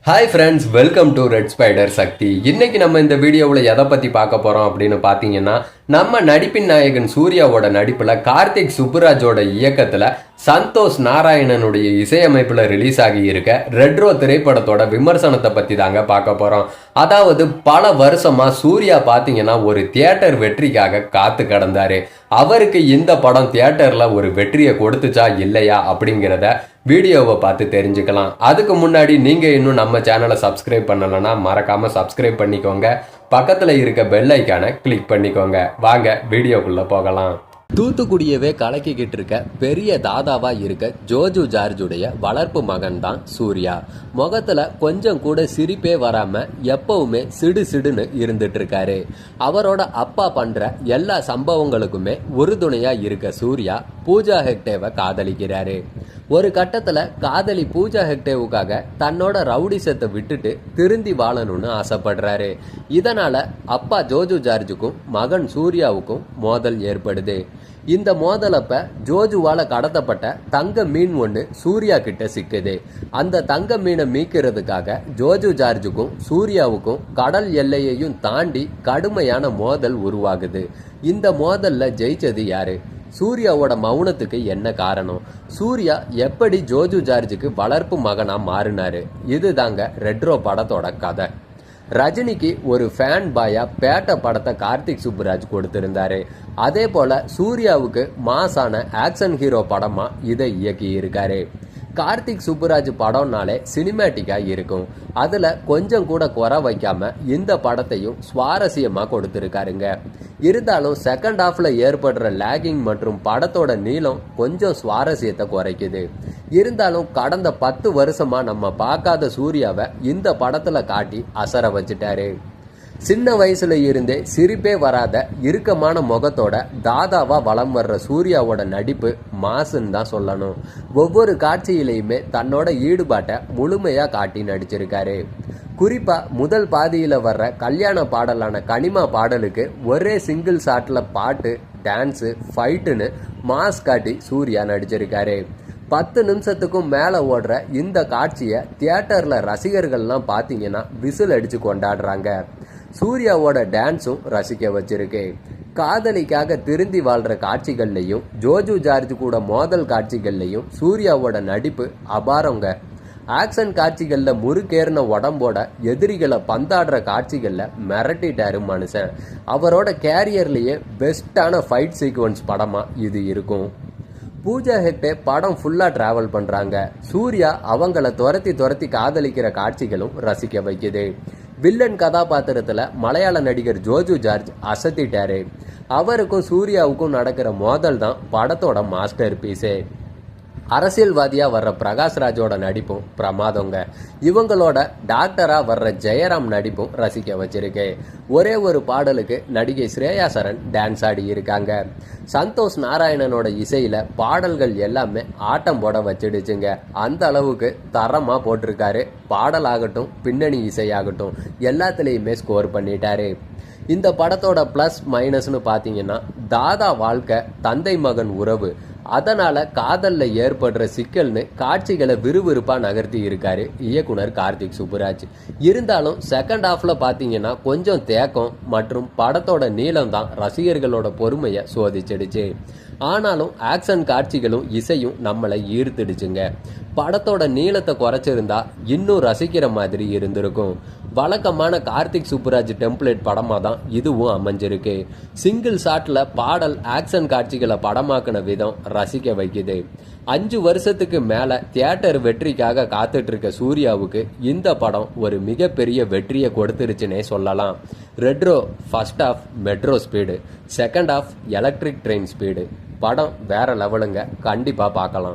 Hi friends, welcome to red spider Sakthi. இன்னைக்கு நம்ம இந்த வீடியோவில் எதை பற்றி பார்க்க போகிறோம் அப்படின்னு பார்த்தீங்கன்னா, நம்ம நடிப்பின் நாயகன் சூர்யாவோட நடிப்பில் கார்த்திக் சுப்புராஜோட இயக்கத்தில் சந்தோஷ் நாராயணனுடைய இசையமைப்பில் ரிலீஸ் ஆகி இருக்க ரெட்ரோ திரைப்படத்தோட விமர்சனத்தை பற்றி தாங்க பார்க்க போகிறோம். அதாவது பல வருஷமாக சூர்யா பார்த்தீங்கன்னா ஒரு தியேட்டர் வெற்றிக்காக காத்து கிடந்தாரு. அவருக்கு இந்த படம் தியேட்டரில் ஒரு வெற்றியை கொடுத்துச்சா இல்லையா அப்படிங்கிறத வீடியோவை பார்த்து தெரிஞ்சுக்கலாம். அதுக்கு முன்னாடி நீங்கள் இன்னும் நம்ம சேனலை சப்ஸ்கிரைப் பண்ணலைன்னா மறக்காமல் சப்ஸ்கிரைப் பண்ணிக்கோங்க. பக்கத்தில் இருக்க பெல் ஐக்கானை கிளிக் பண்ணிக்கோங்க. வாங்க வீடியோக்குள்ளே போகலாம். தூத்துக்குடியவே கலக்கிக்கிட்டு இருக்க பெரிய தாதாவா இருக்க ஜோஜு ஜார்ஜுடைய வளர்ப்பு மகன் தான் சூர்யா. முகத்துல கொஞ்சம் கூட சிரிப்பே வராம எப்பவுமே சிடு சிடுன்னு இருந்துட்டு இருக்காரு. அவரோட அப்பா பண்ற எல்லா சம்பவங்களுக்குமே உறுதுணையா இருக்க சூர்யா பூஜா ஹெக்டேவை காதலிக்கிறாரு. ஒரு கட்டத்துல காதலி பூஜா ஹெக்டேவுக்காக தன்னோட ரவுடிசத்தை விட்டுட்டு திருந்தி வாழணும்னு ஆசைப்படுறாரு. இதனால அப்பா ஜோஜு ஜார்ஜுக்கும் மகன் சூர்யாவுக்கும் மோதல் ஏற்படுது. இந்த மோதலப்ப ஜோஜுவால கடத்தப்பட்ட தங்க மீன் ஒன்று சூர்யா கிட்ட சிக்குது. அந்த தங்க மீனை மீட்கிறதுக்காக ஜோஜு ஜார்ஜுக்கும் சூர்யாவுக்கும் கடல் எல்லையையும் தாண்டி கடுமையான மோதல் உருவாகுது. இந்த மோதல்ல ஜெயிச்சது யாரு? சூர்யாவோட மௌனத்துக்கு என்ன காரணம்? சூர்யா எப்படி ஜோஜு ஜார்ஜுக்கு வளர்ப்பு மகனா மாறினாரு? இதுதாங்க ரெட்ரோ படத்தோட கதை. ரஜினிக்கு ஒரு ஃபேன் பாயா பேட்ட படத்தை கார்த்திக் சுப்புராஜ் கொடுத்திருந்தாரு. அதே போல சூர்யாவுக்கு மாசான ஆக்ஷன் ஹீரோ படமா இதை இயக்கி இருக்காரு. கார்த்திக் சுப்புராஜ் படம்னாலே சினிமேட்டிக்கா இருக்கும். அதுல கொஞ்சம் கூட குறை வைக்காம இந்த படத்தையும் சுவாரஸ்யமா கொடுத்திருக்காருங்க. இருந்தாலும் செகண்ட் ஹாஃப்ல ஏற்படுற லேகிங் மற்றும் படத்தோட நீளம் கொஞ்சம் சுவாரஸ்யத்தை குறைக்குது. இருந்தாலும் கடந்த 10 வருஷமா நம்ம பார்க்காத சூர்யாவை இந்த படத்துல காட்டி அசர வச்சுட்டாரு. சின்ன வயசுல இருந்தே சிரிப்பே வராத இறுக்கமான முகத்தோட தாதாவா வலம் வர்ற சூர்யாவோட நடிப்பு மாசுன்னு தான் சொல்லணும். ஒவ்வொரு காட்சியிலையுமே தன்னோட ஈடுபாட்டை முழுமையா காட்டி நடிச்சிருக்காரு. குறிப்பா முதல் பாதியில வர்ற கல்யாண பாடலான கனிமா பாடலுக்கு ஒரே சிங்கிள் ஷாட்ல பாட்டு, டான்ஸு, ஃபைட்டுன்னு மாஸ் காட்டி சூர்யா நடிச்சிருக்காரு. 10 நிமிஷத்துக்கும் மேலே ஓடுற இந்த காட்சியை தியேட்டர்ல ரசிகர்கள்லாம் பார்த்தீங்கன்னா விசில் அடிச்சு கொண்டாடுறாங்க. சூர்யாவோட டான்ஸும் ரசிக்க வச்சிருக்கு. காதலிக்காக திருந்தி வாழ்ற காட்சிகள்லையும் ஜோஜு ஜார்ஜ் கூட மோதல் காட்சிகள்லையும் சூர்யாவோட நடிப்பு அபாரங்க. ஆக்ஷன் காட்சிகள்ல முறுக்கேறின உடம்போட எதிரிகளை பந்தாடுற காட்சிகள்ல மிரட்டிட்டாரு மனுஷன். அவரோட கேரியர்லயே பெஸ்டான ஃபைட் சீக்வன்ஸ் படமா இது இருக்கும். பூஜா ஹெக்டே படம் ஃபுல்லா டிராவல் பண்றாங்க. சூர்யா அவங்கள துரத்தி காதலிக்கிற காட்சிகளும் ரசிக்க வைக்குது. வில்லன் கதாபாத்திரத்துல மலையாள நடிகர் ஜோஜு ஜார்ஜ் அசத்திட்டாரு. அவருக்கும் சூர்யாவுக்கும் நடக்கிற மோதல் தான் படத்தோட மாஸ்டர் பீஸே. அரசியல்வாதியா வர்ற பிரகாஷ்ராஜோட நடிப்பும் பிரமாதங்க. இவங்களோட டாக்டரா வர்ற ஜெயராம் நடிப்பும் ரசிக்க வச்சிருக்கு. ஒரே ஒரு பாடலுக்கு நடிகை ஸ்ரேயா சரண் டான்ஸ் ஆடி இருக்காங்க. சந்தோஷ் நாராயணனோட இசையில பாடல்கள் எல்லாமே ஆட்டம் போட வச்சிடுச்சுங்க. அந்த அளவுக்கு தரமா போட்டிருக்காரு. பாடலாகட்டும் பின்னணி இசையாகட்டும் எல்லாத்துலேயுமே ஸ்கோர் பண்ணிட்டாரு. இந்த படத்தோட ப்ளஸ் மைனஸ்னு பார்த்தீங்கன்னா, தாதா வாழ்க்கை, தந்தை மகன் உறவு, அதனால காதல்ல ஏற்படுற சிக்கல்னு காட்சிகளை விறுவிறுப்பா நகர்த்தி இருக்காரு இயக்குனர் கார்த்திக் சுப்புராஜ். இருந்தாலும் செகண்ட் ஹாஃப்ல பாத்தீங்கன்னா கொஞ்சம் தேக்கம் மற்றும் படத்தோட நீளம் தான் ரசிகர்களோட பொறுமையை சோதிச்சிடுச்சு. ஆனாலும் ஆக்ஷன் காட்சிகளும் இசையும் நம்மளை ஈர்த்திடுச்சுங்க. படத்தோட நீளத்தை குறைச்சிருந்தா இன்னும் ரசிக்கிற மாதிரி இருந்திருக்கும். வழக்கமான கார்த்திக் சுப்புராஜ் டெம்ப்ளேட் படமா தான் இதுவும் அமைஞ்சிருக்கு. சிங்கிள் ஷாட்ல பாடல், ஆக்ஷன் காட்சிகளை படமாக்கின விதம் ரசிக்க வைக்குது. 5 வருஷத்துக்கு மேல தியேட்டர் வெற்றிக்காக காத்துட்டு இருக்க சூர்யாவுக்கு இந்த படம் ஒரு மிகப்பெரிய வெற்றியை கொடுத்துருச்சுன்னே சொல்லலாம். Retro first half metro speed, second half electric train speed. படம் வேற லெவலுங்க. கண்டிப்பா பார்க்கலாம்.